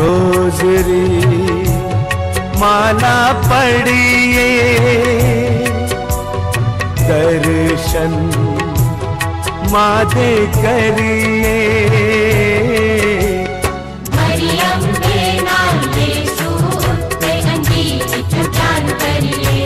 Rosary माला पढ़िए, दर्शन माँ दे करिए। मरियम के नाम यीशु उत्ते अंजीर प्रचार करिए।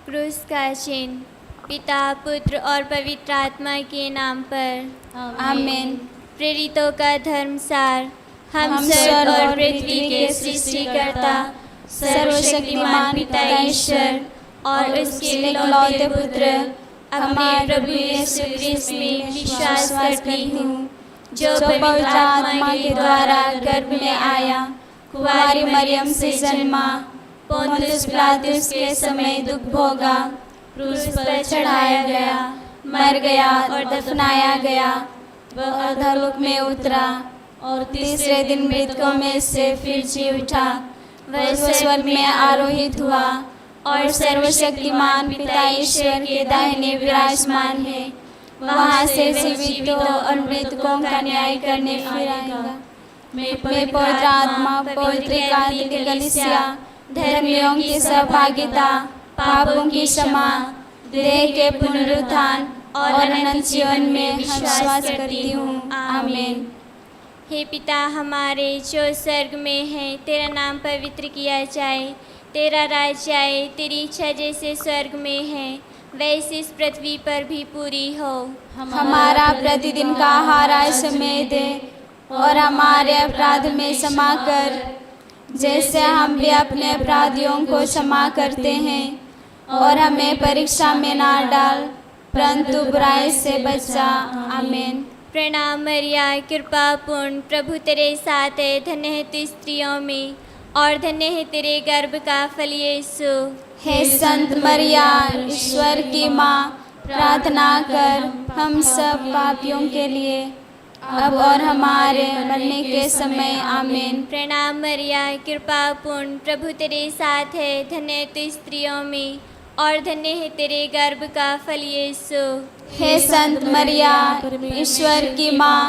क्रूस का चिन्ह। पिता, पुत्र और पवित्र आत्मा के नाम पर आमीन। प्रेरितों का धर्मसार। हम स्वर्ग और पृथ्वी के सृष्टिकर्ता सर्वशक्तिमान पिता ईश्वर और उसके इकलौते पुत्र अपने प्रभु यीशु क्रिस्त में विश्वास करती हूँ, जो पवित्र आत्मा के द्वारा गर्भ में आया, कुंवारी मरियम से जन्मा, पोंतियुस पिलातुस के समय दुख भोगा, क्रूस पर चढ़ाया गया, मर गया और दफनाया गया। वह अधोलोक में उतरा और तीसरे दिन मृतकों में से फिर जी उठा। वह स्वर्ग में आरोहित हुआ और सर्वशक्तिमान पिता ईश्वर के दाहिने विराजमान है। वहाँ से जीवितों और मृतकों का न्याय करने फिर आएगा। मैं पवित्र आत्मा, पवित्र कैथोलिक कलीसिया, धर्मियों की सहभागिता, पापों की क्षमा, देह के पुनरुत्थान और अनंत जीवन में विश्वास करती हूँ। आमीन। हे पिता हमारे जो स्वर्ग में है, तेरा नाम पवित्र किया जाए, तेरा राज्य आए, तेरी इच्छा जैसे स्वर्ग में है वैसे इस पृथ्वी पर भी पूरी हो। हमारा प्रतिदिन का आहार आज हमें दे और हमारे अपराध में क्षमा कर, जैसे हम भी अपने अपराधियों को क्षमा करते हैं, और हमें परीक्षा में ना डाल परंतु बुराई से बचा। आमीन। प्रणाम मरिया, कृपा पूर्ण, प्रभु तेरे साथ है, धन्य है तू स्त्रियों में और धन्य है तेरे गर्भ का फल यीशु। हे संत मरिया, ईश्वर की माँ, प्रार्थना कर हम सब पापियों के लिए अब और हमारे मरने के समय आमीन। प्रणाम मरिया, कृपा पूर्ण, प्रभु तेरे साथ है, धन्य है तू स्त्रियों में और धन्य है तेरे गर्भ का फल यीशु। हे संत मरिया, ईश्वर की माँ,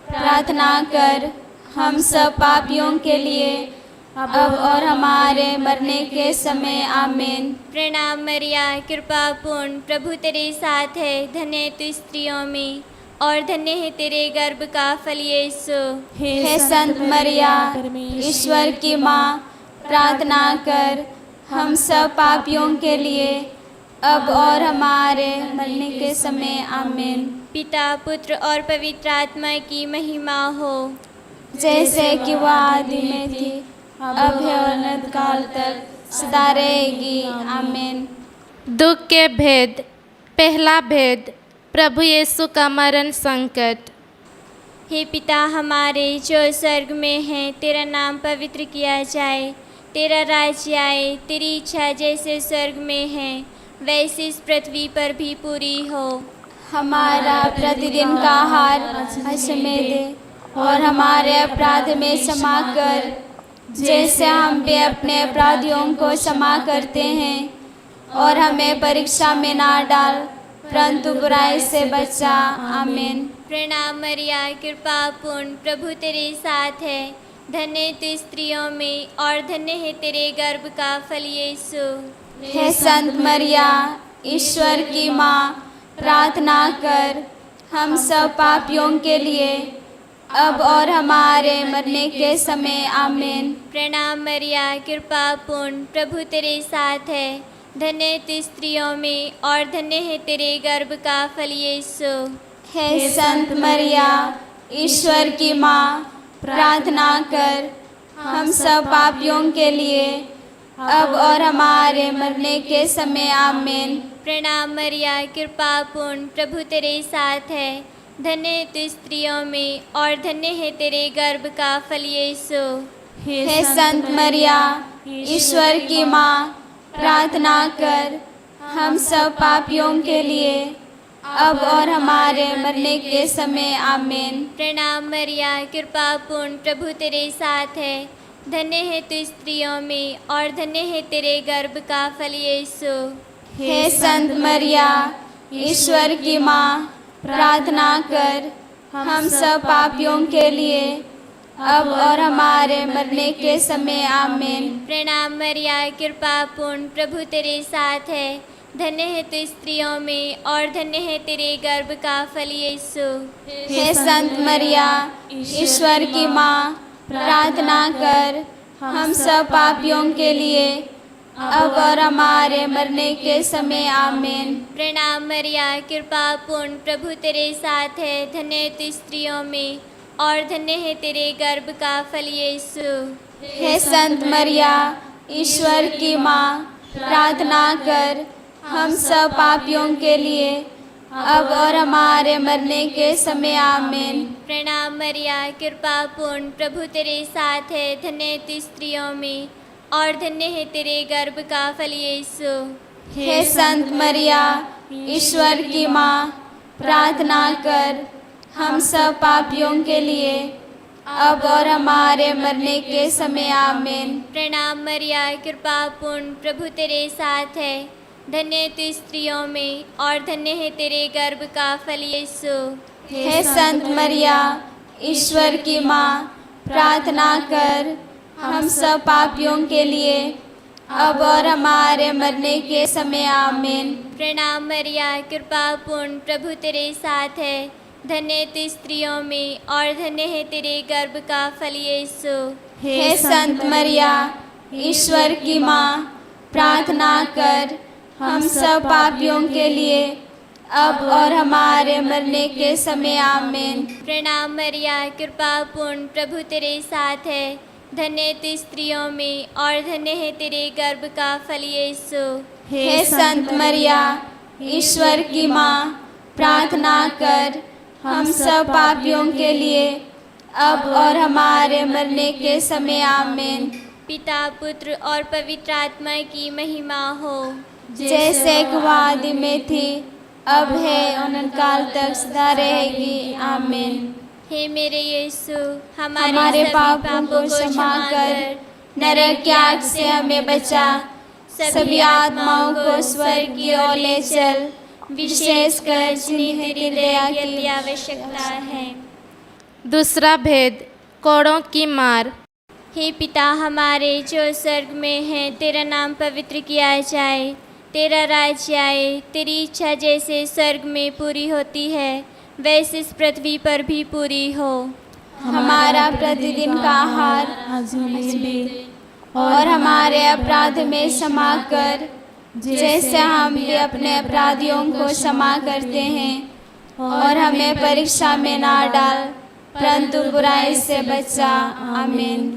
प्रार्थना कर हम सब पापियों के लिए अब और हमारे मरने के समय आमीन। प्रणाम मरिया, कृपा पूर्ण, प्रभु तेरे साथ है, धन्य है तू स्त्रियों में और धन्य है तेरे गर्भ का फल यीशु। हे संत मरिया, ईश्वर की माँ, प्रार्थना कर हम सब पापियों के लिए अब और हमारे मरने के समय आमीन। पिता, पुत्र और पवित्र आत्मा की महिमा हो, जैसे कि वह आदि में थी, अब है और अनंत काल तक सदा रहेगी आमीन। दुख के भेद। पहला भेद, प्रभु यीशु का मरण संकट। हे पिता हमारे जो स्वर्ग में है, तेरा नाम पवित्र किया जाए, तेरा राज्य आए, तेरी इच्छा जैसे स्वर्ग में है वैसे इस पृथ्वी पर भी पूरी हो। हमारा प्रतिदिन का आहार आज हमें दे और हमारे अपराध में क्षमा कर, जैसे हम भी अपने अपराधियों को क्षमा करते हैं, और हमें परीक्षा में ना डाल परंतु बुराई से बचा आमीन। प्रणाम मरिया, कृपा पूर्ण, प्रभु तेरे साथ है, धन्य है तू स्त्रियों में और धन्य है तेरे गर्भ का फल यीशु। हे संत मरिया, ईश्वर की माँ, प्रार्थना कर हम सब पापियों के लिए अब और हमारे मरने के समय आमीन। प्रणाम मरिया, कृपा पूर्ण, प्रभु तेरे साथ है, धन्य है तू स्त्रियों में और धन्य है तेरे गर्भ का फल यीशु। हे संत मरिया, ईश्वर की माँ, प्रार्थना कर हम सब पापियों के लिए अब और हमारे मरने के समय आमीन। प्रणाम मरिया, कृपा पूर्ण, प्रभु तेरे साथ है, धन्य है तू स्त्रियों में और धन्य है तेरे गर्भ का फल यीशु। हे संत मरिया, ईश्वर की माँ, प्रार्थना कर हम सब पापियों के लिए अब और हमारे मरने के समय आमीन। प्रणाम मरिया, कृपा पूर्ण, प्रभु तेरे साथ है, धन्य है तू स्त्रियों में और धन्य है तेरे गर्भ का फल यीशु। हे संत मरिया, ईश्वर की माँ, प्रार्थना कर हम सब पापियों के लिए अब और हमारे मरने के समय आमीन। प्रणाम मरिया, कृपा पूर्ण, प्रभु तेरे साथ है, धन्य है तू स्त्रियों में और धन्य है तेरे गर्भ का फल यीशु। हे संत मरिया, ईश्वर की माँ, प्रार्थना कर हम सब पापियों के लिए अब और हमारे मरने के समय आमीन। प्रणाम मरिया, कृपा पूर्ण, प्रभु तेरे साथ है, धन्य है तू स्त्रियों में और धन्य है तेरे गर्भ का फल यीशु। हे संत मरिया, ईश्वर की माँ, प्रार्थना कर हम सब पापियों के लिए अब और हमारे मरने के समय आमीन। प्रणाम मरिया, कृपा पूर्ण, प्रभु तेरे साथ है, धन्य है तू स्त्रियों में और धन्य है तेरे गर्भ का फल यीशु। हे संत मरिया, ईश्वर की माँ, प्रार्थना कर हम सब पापियों के लिए अब और हमारे मरने के समय आमीन। प्रणाम मरिया, कृपा पूर्ण, प्रभु तेरे साथ है, धन्य है तू स्त्रियों में और धन्य है तेरे गर्भ का फल यीशु। हे संत मरिया, ईश्वर की माँ, प्रार्थना कर हम सब पापियों के लिए अब और हमारे मरने के समय आमीन। प्रणाम मरिया, कृपा पूर्ण, प्रभु तेरे साथ है, धन्य है तू स्त्रियों में और धन्य है तेरे गर्भ का फल यीशु। हे संत मरिया, ईश्वर की माँ, प्रार्थना कर हम सब पापियों के लिए अब और हमारे मरने के समय आमीन। प्रणाम मरिया, कृपा पूर्ण, प्रभु तेरे साथ है, धन्य है तू स्त्रियों में और धन्य है तेरे गर्भ का फल यीशु। हे संत मरिया, ईश्वर की माँ, प्रार्थना कर हम सब पापियों के लिए अब और हमारे मरने के समय आमीन। पिता, पुत्र और पवित्र आत्मा की महिमा हो, जैसे कि आदि में थी, अब है, अनंत काल तक सदा रहेगी आमीन। हे मेरे यीशु, हमारे पापों को क्षमा कर नरक की आग से हमें बचा, सभी आत्माओं को स्वर्ग की ओर ले चल, विशेषकर जिन्हें तेरी दया की आवश्यकता है। दूसरा भेद, कोड़ों की मार। हे पिता हमारे जो स्वर्ग में है, तेरा नाम पवित्र किया जाए, तेरा राज्य आए, तेरी इच्छा जैसे स्वर्ग में पूरी होती है वैसे इस पृथ्वी पर भी पूरी हो। हमारा प्रतिदिन का आहार आज हमें दे, और हमारे अपराध में क्षमा कर, जैसे हम भी अपने अपराधियों को क्षमा करते हैं, और हमें परीक्षा में ना डाल, परंतु बुराई से बचा। आमीन।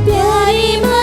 प्यारी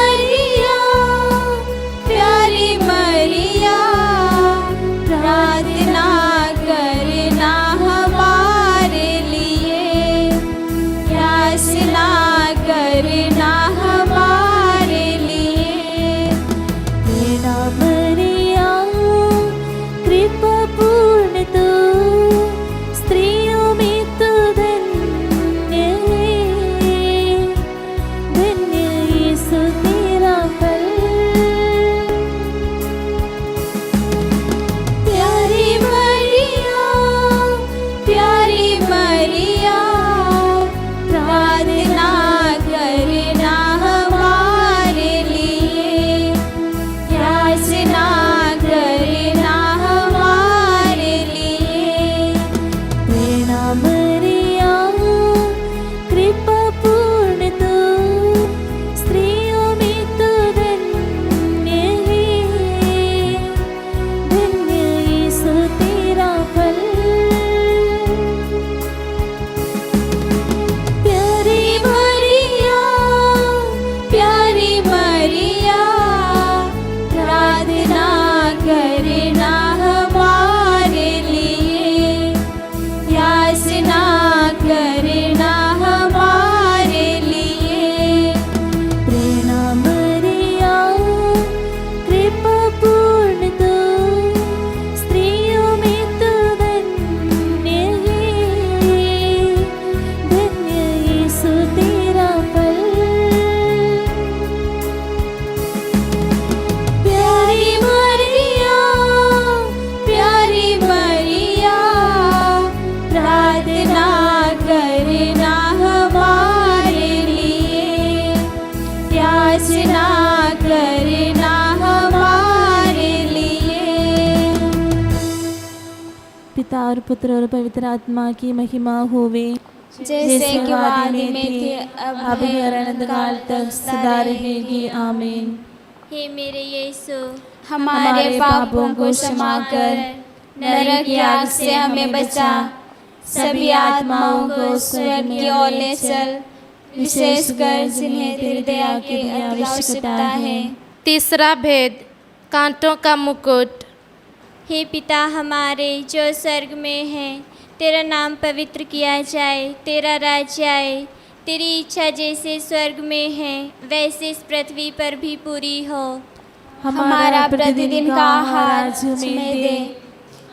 करना हमारे लिए। पिता और पुत्र और पवित्र आत्मा की महिमा होवे, जैसे कि आदि में थी अब है और अनंत काल तक सदा रहेगी। आमीन। हे मेरे यीशु, हमारे पापों को क्षमा कर नरक की आग से हमें बचा, सभी आत्माओं को स्वर्ग की ओर ले चल, विशेषकर जिन्हें तेरी दया की अति आवश्यकता है। तीसरा भेद, कांटों का मुकुट। हे पिता हमारे जो स्वर्ग में है, तेरा नाम पवित्र किया जाए, तेरा राज्य आए, तेरी इच्छा जैसे स्वर्ग में है वैसे इस पृथ्वी पर भी पूरी हो। हमारा प्रतिदिन का आहार हमें दे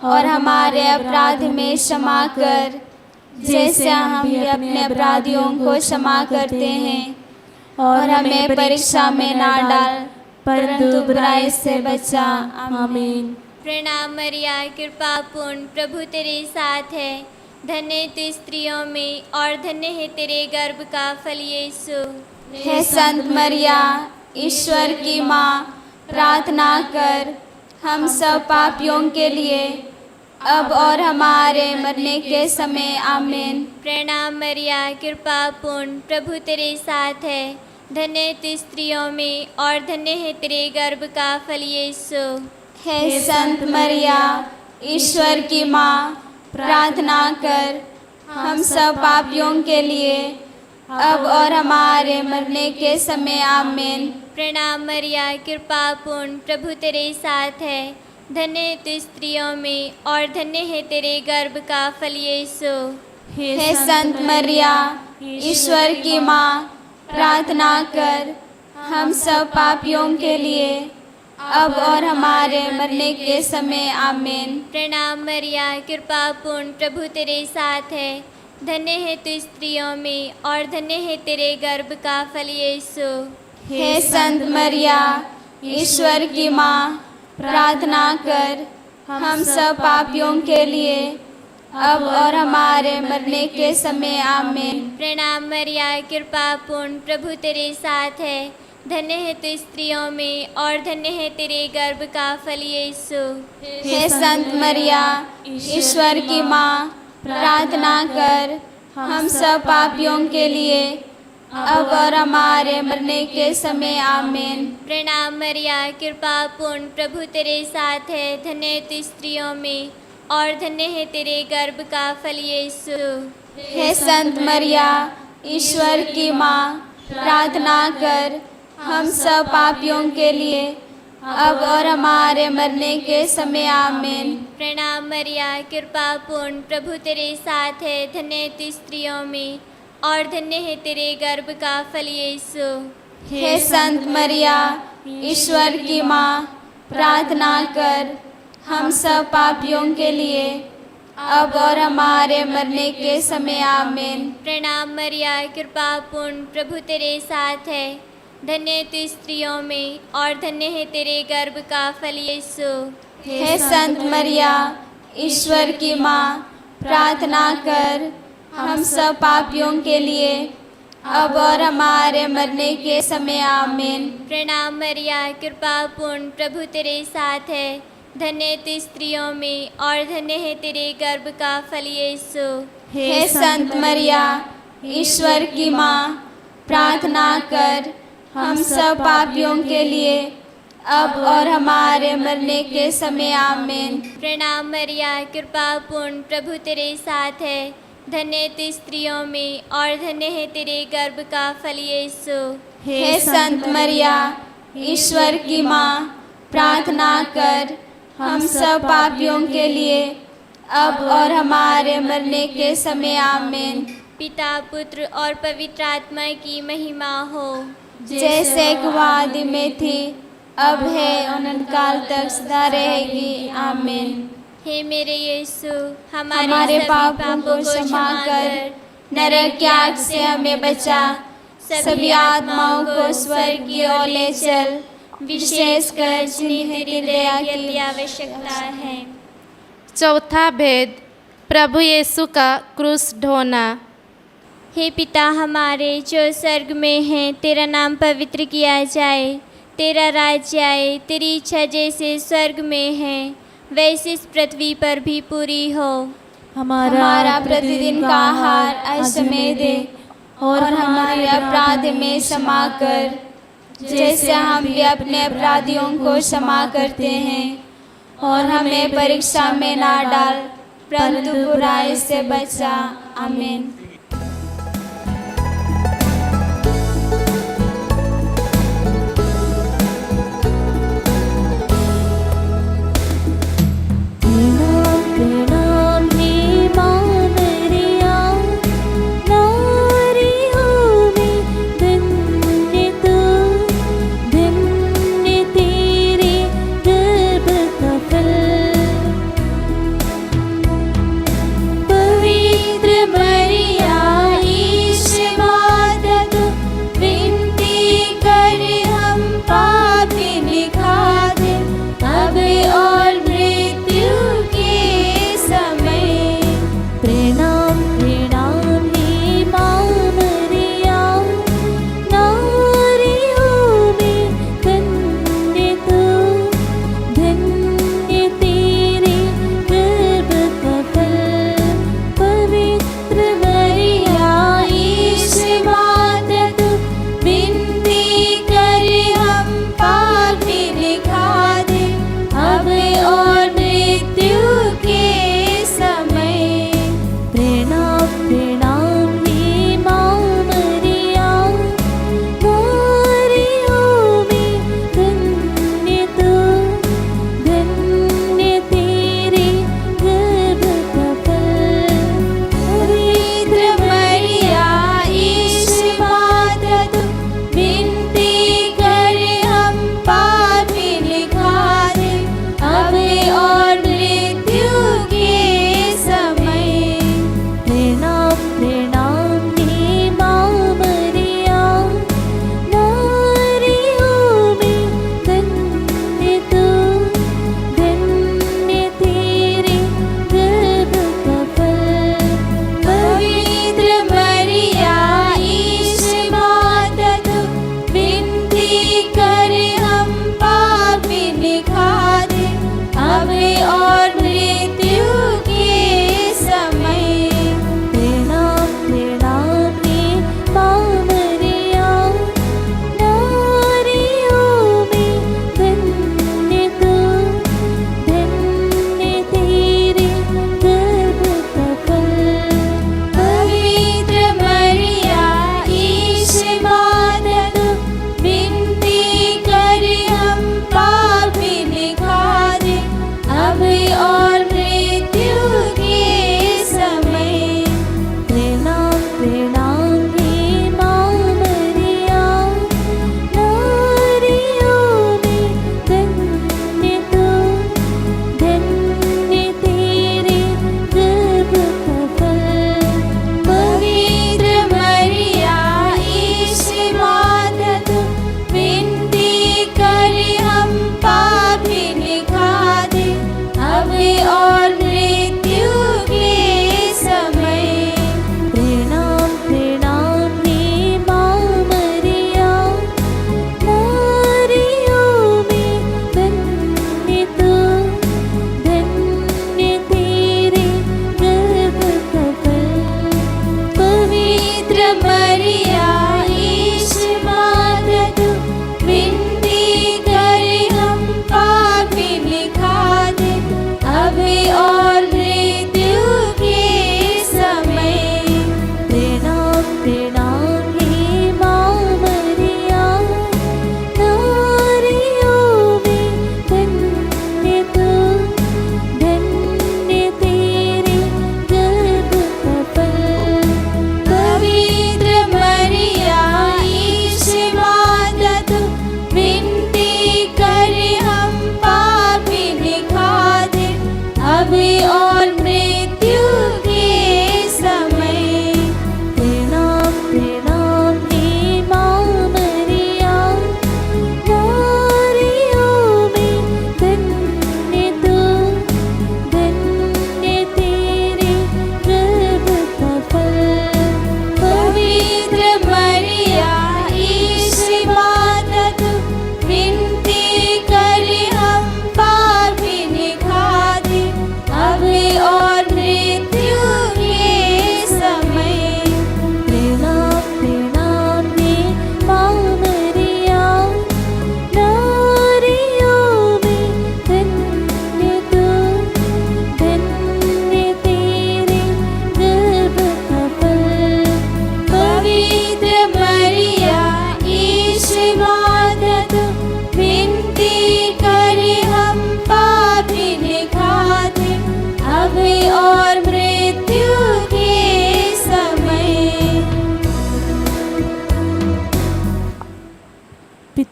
और हमारे अपराध में क्षमा कर, जैसे हम भी अपने अपराधियों को क्षमा करते हैं, और हमें परीक्षा में ना डाल परंतु बुराई से बचा। आमीन। प्रणाम मरिया, कृपा पूर्ण, प्रभु तेरे साथ है, धन्य तू स्त्रियों में और धन्य है तेरे गर्भ का फल यीशु। हे संत मरिया, ईश्वर की माँ, प्रार्थना कर हम सब पापियों के लिए अब और हमारे मरने के समय। आमीन। प्रणाम मरिया, कृपा पूर्ण, प्रभु तेरे साथ है, धन्य तू स्त्रियों में और धन्य है तेरे गर्भ का फल यीशु। हे संत मरिया, ईश्वर की माँ, प्रार्थना कर हम सब पापियों के लिए अब और हमारे मरने के समय। आमीन। प्रणाम मरिया, कृपा पूर्ण, प्रभु तेरे साथ है, धन्य तू स्त्रियों में और धन्य है तेरे गर्भ का फल यीशु। हे संत मरिया, ईश्वर की माँ, प्रार्थना कर हम सब पापियों के लिए अब और हमारे मरने के समय। आमीन। प्रणाम मरिया, कृपा पूर्ण, प्रभु तेरे साथ है, धन्य है तू स्त्रियों में और धन्य है तेरे गर्भ का फल यीशु। हे संत मरिया, ईश्वर की माँ, प्रार्थना कर हम सब पापियों के लिए अब और हमारे मरने के समय। आमीन। प्रणाम मरिया, कृपा पूर्ण, प्रभु तेरे साथ है, धन्य है तू स्त्रियों में और धन्य है तेरे गर्भ का फल यीशु। हे संत मरिया, ईश्वर की माँ, प्रार्थना कर हम सब पापियों के लिए अब और हमारे मरने के समय। आमीन। प्रणाम मरिया, कृपा पूर्ण, प्रभु तेरे साथ है, धन्य तू स्त्रियों में और धन्य है तेरे गर्भ का फल यीशु। हे संत मरिया, ईश्वर की माँ, प्रार्थना कर हम सब पापियों के लिए अब और हमारे मरने के समय। आमीन। प्रणाम मरिया, कृपा पूर्ण, प्रभु तेरे साथ है, धन्य तू स्त्रियों में और धन्य है तेरे गर्भ का फल यीशु। हे संत मरिया, ईश्वर की माँ, प्रार्थना कर हम सब पापियों के लिए अब और हमारे मरने के समय। आमीन। प्रणाम मरिया, कृपा पूर्ण, प्रभु तेरे साथ है, धन्य तू स्त्रियों में और धन्य है तेरे गर्भ का फल यीशु। हे संत मरिया, ईश्वर की माँ, प्रार्थना कर हम सब पापियों के लिए अब और हमारे मरने के समय। आमीन। प्रणाम मरिया, कृपा पूर्ण, प्रभु तेरे साथ है, धन्य तू स्त्रियों में और धन्य है तेरे गर्भ का फल यीशु। हे संत मरिया, ईश्वर की माँ, प्रार्थना कर हम सब पापियों के लिए अब और हमारे मरने के समय। आमीन। प्रणाम मरिया, कृपा पूर्ण, प्रभु तेरे साथ है, धन्य तू स्त्रियों में और धन्य है तेरे गर्भ का फल यीशु। हे संत मरिया, ईश्वर की माँ, प्रार्थना कर हम सब पापियों के लिए अब और हमारे मरने के समय। आमीन। पिता, पुत्र और पवित्र आत्मा की महिमा हो, जैसे कि आदि में थी अब है अनंत काल तक सदा रहेगी। आमीन। हे मेरे यीशु, हमारे पापों को क्षमा कर नरक की आग से हमें बचा, सभी आत्माओं को स्वर्ग की ओर ले चल, विशेषकर जिन्हें तेरी दया की आवश्यकता है। चौथा भेद, प्रभु यीशु का क्रूस ढोना। हे पिता हमारे जो स्वर्ग में है, तेरा नाम पवित्र किया जाए, तेरा राज्य आए, तेरी इच्छा जैसे स्वर्ग में है वैसे इस पृथ्वी पर भी पूरी हो। हमारा प्रतिदिन का आहार आज हमें दे और हमारे अपराध में क्षमा कर, जैसे हम भी अपने अपराधियों को क्षमा करते हैं। और हमें परीक्षा में ना डाल, परंतु बुराई से बचा। आमीन। प्रणाम हे मानरिया, नारियों में धन्य तू, धन्य तेरे गर्भ का फल। पवित्र मरियम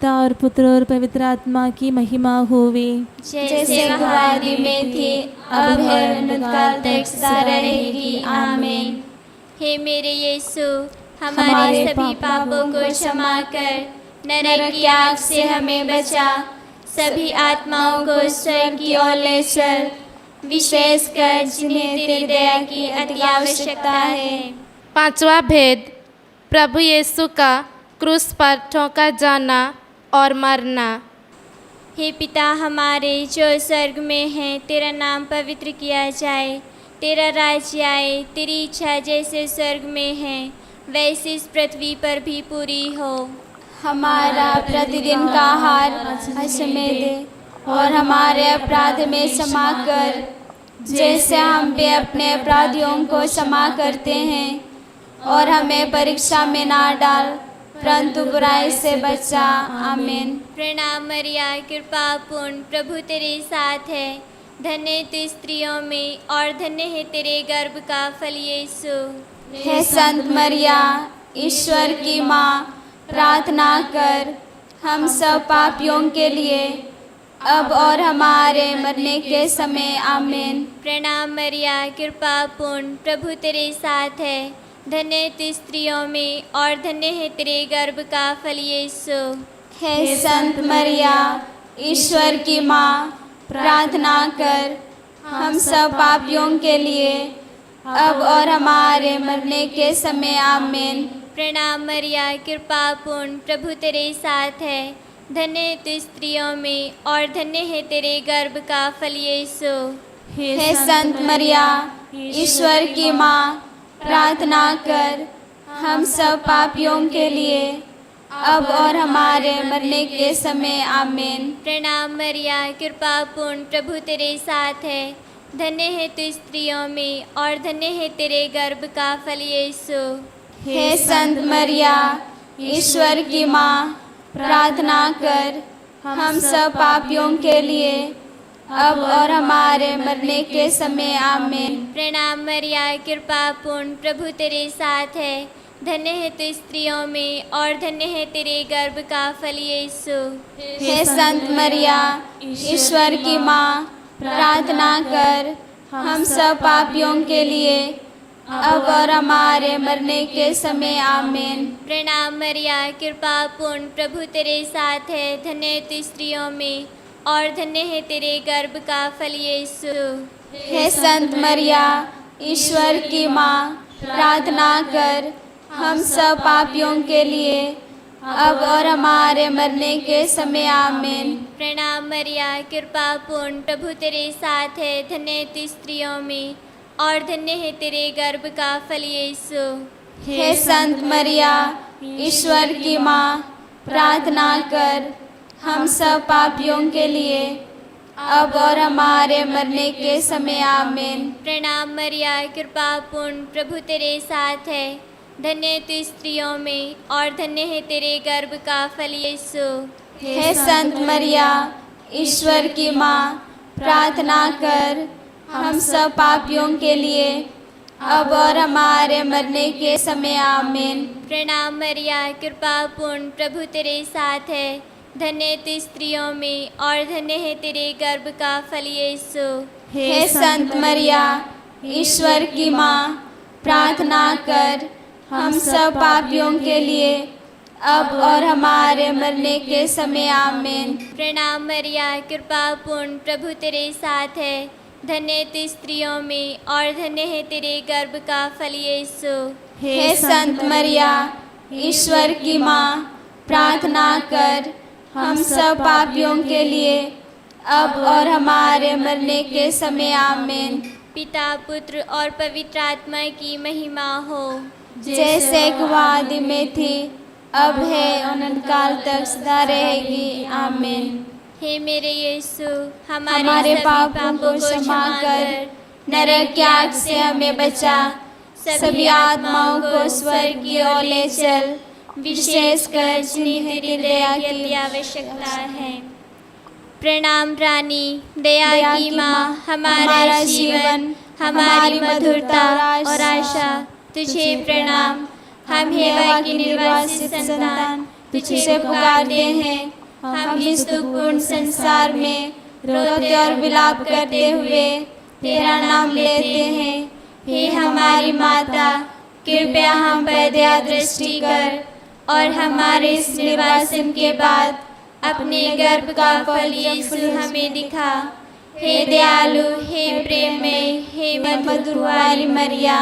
पिता और पुत्र और पवित्र आत्मा की महिमा होवे, जैसे आदि में थी, अब है, अनंतकाल तक सदा रहेगी। आमीन। हे मेरे यीशु, हमारे सभी पापों को क्षमा कर नरक की आग से हमें बचा, सभी आत्माओं को स्वर्ग की ओर ले चल, विशेषकर जिन्हें तेरी दया की अति आवश्यकता है। पांचवा भेद, प्रभु यीशु का क्रूस पर ठोका जाना और मरना। हे पिता हमारे जो स्वर्ग में है, तेरा नाम पवित्र किया जाए, तेरा राज्य आए, तेरी इच्छा जैसे स्वर्ग में है वैसे इस पृथ्वी पर भी पूरी हो। हमारा प्रतिदिन का आहार आज हमें दे, और हमारे अपराध में क्षमा कर, जैसे हम भी अपने अपराधियों को क्षमा करते हैं, और हमें परीक्षा में ना डाल, परंतु बुराई से बचा। आमीन। प्रणाम मरिया, कृपा पूर्ण, प्रभु तेरे साथ है, धन्य तू स्त्रियों में और धन्य है तेरे गर्भ का फल यीशु। हे संत मरिया, ईश्वर की माँ, प्रार्थना कर हम सब पापियों के लिए, अब और हमारे मरने के समय। आमीन। प्रणाम मरिया, कृपा पूर्ण, प्रभु तेरे साथ है, धन्य तू स्त्रियों में और धन्य है तेरे गर्भ का फल यीशु। हे संत मरिया, ईश्वर की माँ, प्रार्थना कर हम सब पापियों के लिए, अब और हमारे मरने के समय। आमीन। प्रणाम मरिया, कृपा पूर्ण, प्रभु तेरे साथ है, धन्य तू स्त्रियों में और धन्य है तेरे गर्भ का फल यीशु। हे संत मरिया, ईश्वर की माँ, प्रार्थना कर हम सब पापियों के लिए, अब और हमारे मरने के समय। आमीन। प्रणाम मरिया, कृपा पूर्ण, प्रभु तेरे साथ है, धन्य है तू स्त्रियों में और धन्य है तेरे गर्भ का फल यीशु। हे संत मरिया, ईश्वर की माँ, प्रार्थना कर हम सब पापियों के लिए, अब और हमारे मरने के समय। आमीन। प्रणाम मरिया, कृपा पूर्ण, प्रभु तेरे साथ है, धन्य है तू स्त्रियों में और धन्य है तेरे गर्भ का फल यीशु। हे संत मरिया, ईश्वर की माँ, प्रार्थना कर हम सब पापियों के लिए, अब और हमारे मरने के समय। आमीन। प्रणाम मरिया, कृपा पूर्ण, प्रभु तेरे साथ है, धन्य तू स्त्रियों में और धन्य है तेरे गर्भ का फल यीशु। हे संत मरिया, ईश्वर की माँ, प्रार्थना कर हम सब पापियों के लिए, अब और हमारे मरने के समय। आमीन। प्रणाम मरिया, कृपा पूर्ण, प्रभु तेरे साथ है, धन्य तू स्त्रियों में और धन्य है तेरे गर्भ का फल यीशु। हे संत मरिया, ईश्वर की माँ, प्रार्थना कर हम सब पापियों के लिए, अब और हमारे मरने के समय। आमीन। प्रणाम मरिया, कृपा पूर्ण, प्रभु तेरे साथ है, धन्य तू स्त्रियों में और धन्य है तेरे गर्भ का फल यीशु। हे संत मरिया, ईश्वर की माँ, प्रार्थना कर हम सब पापियों के लिए, अब और हमारे मरने के समय। आमीन। प्रणाम मरिया, कृपा पूर्ण, प्रभु तेरे साथ है, धन्य तू स्त्रियों में और धन्य है तेरे गर्भ का फल यीशु। हे संत मरिया, ईश्वर की माँ, प्रार्थना कर हम सब पापियों के लिए, अब और हमारे मरने के समय। आमीन। प्रणाम मरिया, कृपा पूर्ण, प्रभु तेरे साथ है, धन्य तू स्त्रियों में और धन्य है तेरे गर्भ का फल यीशु। हे संत मरिया, ईश्वर की माँ, प्रार्थना कर हम सब पापियों के लिए, अब और हमारे मरने के समय। आमीन। पिता, पुत्र और पवित्र आत्मा की महिमा हो, जैसे आदि में थी, अब है, अनंतकाल तक सदा रहेगी। आमीन। हे मेरे यीशु, हमारे पापों को क्षमा कर, नरक की आग से हमें बचा, सभी आत्माओं को स्वर्ग की ओर ले चल, विशेषकर जिन्हें तेरी दया की आवश्यकता है। प्रणाम रानी, दया की माँ, हमारा जीवन, हमारी मधुरता और आशा, तुझे प्रणाम। हम हेवा की निर्वासित संतान, तुझसे पुकारते हैं। हम इस दुखपूर्ण संसार में रोते और विलाप करते हुए तेरा नाम लेते हैं। हे हमारी माता, कृपया हम पर दया दृष्टि कर और हमारे इस निर्वासन के बाद अपने गर्भ का फल यीशु हमें दिखा। हे दयालु, हे प्रेममय, हे मधुर कुंवारी मरिया,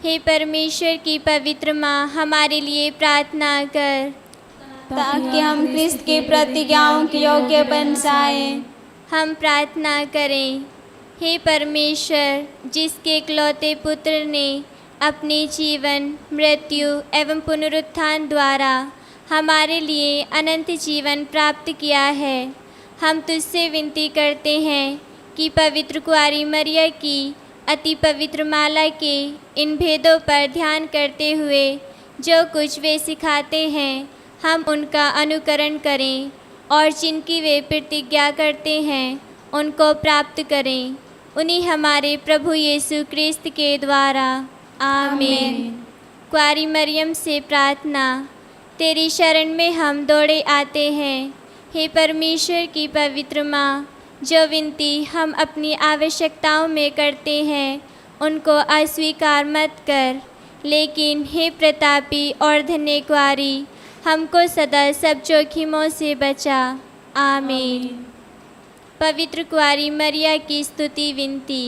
हे परमेश्वर की पवित्र माँ, हमारे लिए प्रार्थना कर, ताकि हम क्रिस्त की प्रतिज्ञाओं के योग्य बन जाएं। हम प्रार्थना करें। हे परमेश्वर, जिसके इकलौते पुत्र ने अपने जीवन, मृत्यु एवं पुनरुत्थान द्वारा हमारे लिए अनंत जीवन प्राप्त किया है, हम तुझसे विनती करते हैं कि पवित्र कुंवारी मरिया की अति पवित्र माला के इन भेदों पर ध्यान करते हुए जो कुछ वे सिखाते हैं, हम उनका अनुकरण करें और जिनकी वे प्रतिज्ञा करते हैं उनको प्राप्त करें। उन्हीं हमारे प्रभु यीशु क्रिस्त के द्वारा, आमीन। कुंवारी मरियम से प्रार्थना। तेरी शरण में हम दौड़े आते हैं। हे परमेश्वर की पवित्र माँ, जो विनती हम अपनी आवश्यकताओं में करते हैं उनको अस्वीकार मत कर, लेकिन हे प्रतापी और धन्य कुंवारी, हमको सदा सब जोखिमों से बचा। आमीन। पवित्र कुंवारी मरिया की स्तुति विनती।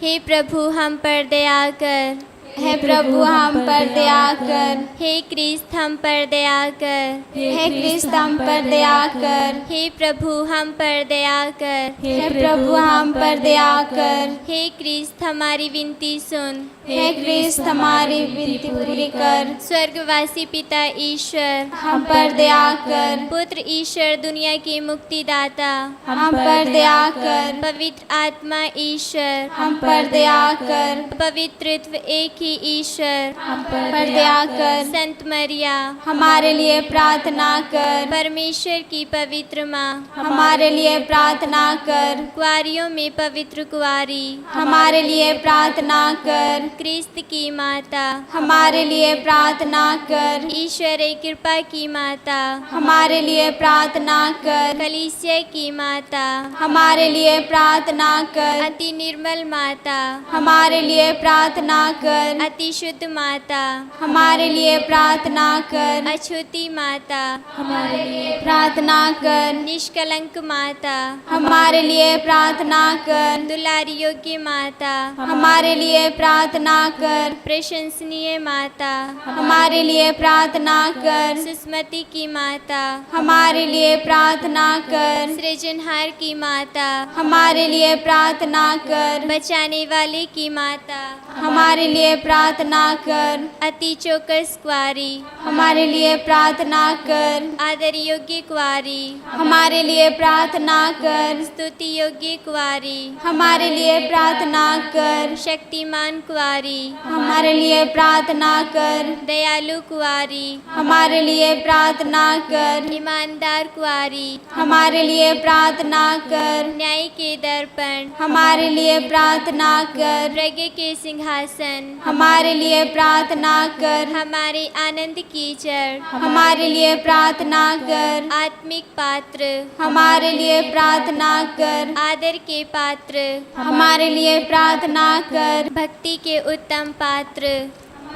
हे प्रभु, हम पर दया कर। हे प्रभु, हम पर दया कर। हे क्रिस्त, हम पर दया कर। हे क्रिस्त, हम पर दया कर। हे प्रभु, हम पर दया कर। हे प्रभु, हम पर दया कर। हे क्रिस्त, हमारी विनती सुन। हे क्रिस्त, हमारी विनती पूरी कर। स्वर्गवासी पिता ईश्वर, हम पर दया कर। पुत्र ईश्वर, दुनिया के मुक्तिदाता, हम पर दया कर। पवित्र आत्मा ईश्वर, हम पर दया कर। पवित्रत्व एक ही ईश्वर, हम पर दया कर। संत मरिया, हमारे लिए प्रार्थना कर। परमेश्वर की पवित्र माँ, हमारे लिए प्रार्थना कर। कुंवारियों में पवित्र कुंवारी, हमारे लिए प्रार्थना कर। क्रिस्त की माता, हमारे लिए प्रार्थना कर। ईश्वर कृपा की माता, हमारे लिए प्रार्थना कर। कलीसिया की माता, हमारे लिए प्रार्थना कर। अति निर्मल माता, हमारे लिए प्रार्थना कर। अति शुद्ध माता, हमारे लिए प्रार्थना कर। अछूती माता, हमारे लिए प्रार्थना कर। निष्कलंक माता, हमारे लिए प्रार्थना कर। दुलारी योग्य माता, हमारे लिए प्रार्थना कर। प्रशंसनीय माता, हमारे लिए प्रार्थना कर। सुस्मति की माता, हमारे लिए प्रार्थना कर। सृजनहार की माता, हमारे लिए प्रार्थना कर। बचाने वाले की माता, हमारे लिए प्रार्थना कर। अति चौकस कुंवारी, हमारे लिए प्रार्थना कर। आदर योग्य कुंवारी, हमारे लिए प्रार्थना कर। स्तुति योग्य कुंवारी, हमारे लिए प्रार्थना कर। शक्तिमान कुंवारी, हमारे लिए प्रार्थना कर। दयालु कुंवारी, हमारे लिए प्रार्थना कर। ईमानदार कुंवारी, हमारे लिए प्रार्थना कर। न्याय के दर्पण, हमारे लिए प्रार्थना कर। प्रज्ञा के सिंहासन, हमारे लिए प्रार्थना कर। हमारे आनंद की जड़, हमारे लिए प्रार्थना कर। आत्मिक पात्र, हमारे लिए प्रार्थना कर। आदर के पात्र, हमारे लिए प्रार्थना कर। भक्ति के उत्तम पात्र,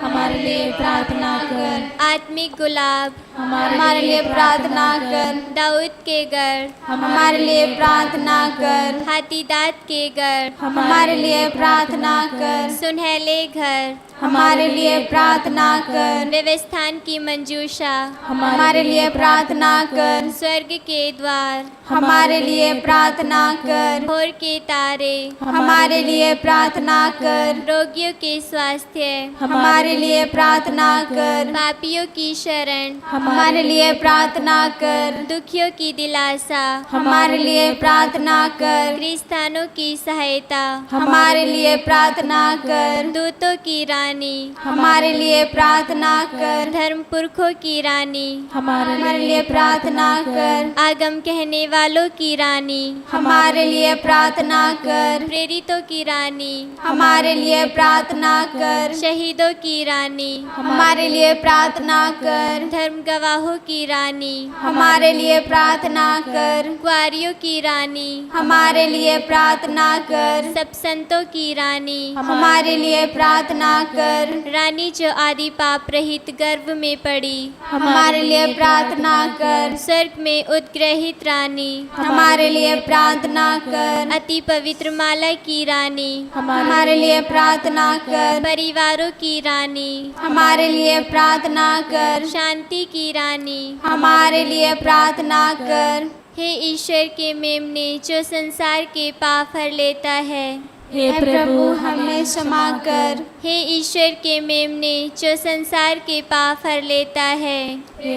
हमारे लिए प्रार्थना कर। आत्मिक गुलाब, हमारे लिए प्रार्थना कर। दाऊद के गढ़, हमारे लिए प्रार्थना कर। हाथी दांत के गढ़, हमारे लिए प्रार्थना कर। सुनहले घर, हमारे लिए प्रार्थना कर। व्यवस्थान की मंजूषा, हमारे लिए प्रार्थना कर। स्वर्ग के द्वार, हमारे लिए प्रार्थना कर। भोर के तारे, हमारे लिए प्रार्थना कर। रोगियों के स्वास्थ्य, हमारे लिए प्रार्थना कर। पापियों की शरण, हमारे लिए प्रार्थना कर। दुखियों की दिलासा, हमारे लिए प्रार्थना कर। क्रिस्तानों की सहायता, हमारे लिए प्रार्थना कर। दूतों की रानी, हमारे लिए प्रार्थना कर। धर्म पुरखों की रानी, हमारे लिए प्रार्थना कर। आगम कहने वालों की रानी, हमारे लिए प्रार्थना कर। प्रेरितों की रानी, हमारे लिए प्रार्थना कर। शहीदों की रानी, हमारे लिए प्रार्थना कर। धर्म गवाहों की रानी, हमारे लिए प्रार्थना कर। कुआरियों की रानी, हमारे लिए प्रार्थना कर। सब संतों की रानी, हमारे लिए प्रार्थना कर। रानी जो आदि पाप रहित गर्भ में पड़ी, हमारे लिए प्रार्थना कर। स्वर्ग में उद्ग्रहित रानी, हमारे लिए प्रार्थना कर। अति पवित्र माला की रानी, हमारे लिए प्रार्थना कर। परिवारों की रानी, हमारे लिए प्रार्थना कर। शांति की रानी, हमारे लिए प्रार्थना कर। हे ईश्वर के मेमने जो संसार के पाप हर लेता है, हे प्रभु हमें क्षमा कर। हे ईश्वर के मेमने जो संसार के पाप हर लेता है,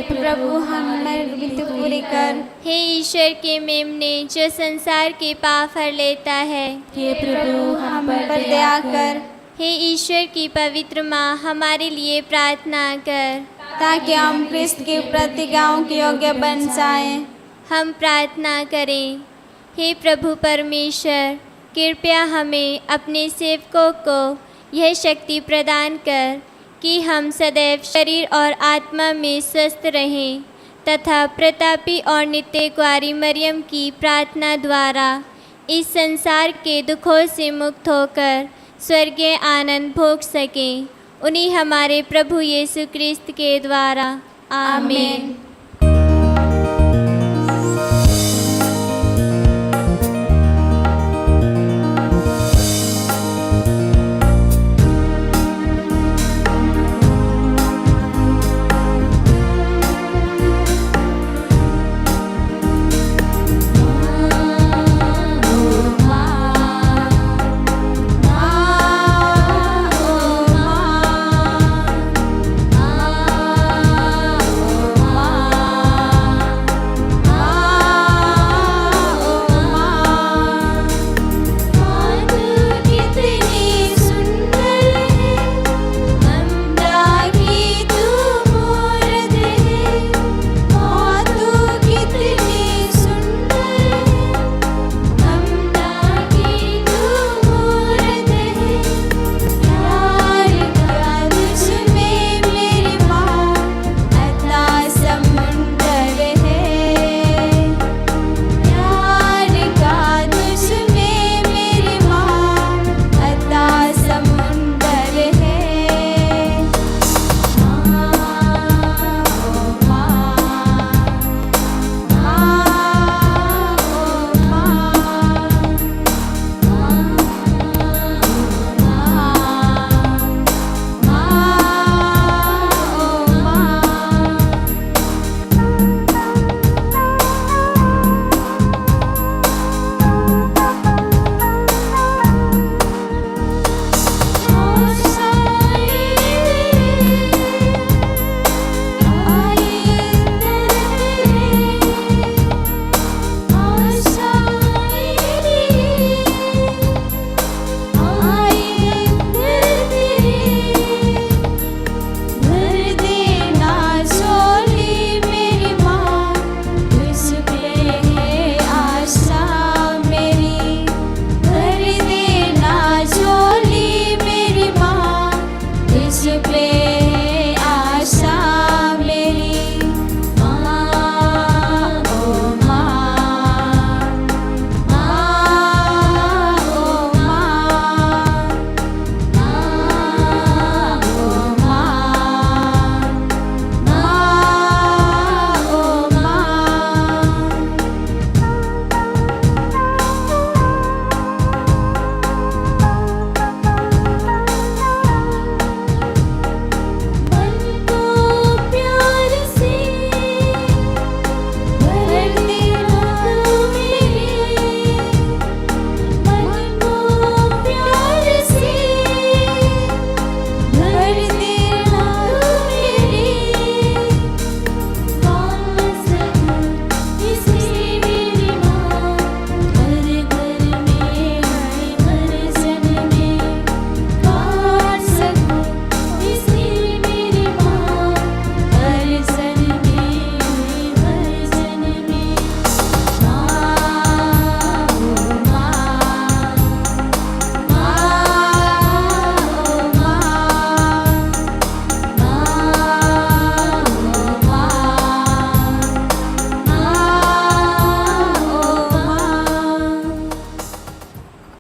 प्रभु हमें विनती पूरी कर। हे ईश्वर के मेमने जो संसार के पाप हर लेता है, हे प्रभु हम पर दया कर। हे ईश्वर की पवित्र माँ हमारे लिए प्रार्थना कर, ताकि हम क्रिस्त की प्रतिज्ञाओं के योग्य बन जाएं। हम प्रार्थना करें। हे प्रभु परमेश्वर, कृपया हमें अपने सेवकों को यह शक्ति प्रदान कर कि हम सदैव शरीर और आत्मा में स्वस्थ रहें तथा प्रतापी और नित्य कुआरी मरियम की प्रार्थना द्वारा इस संसार के दुखों से मुक्त होकर स्वर्गीय आनंद भोग सकें। उन्हीं हमारे प्रभु यीशु क्रिस्त के द्वारा, आमीन।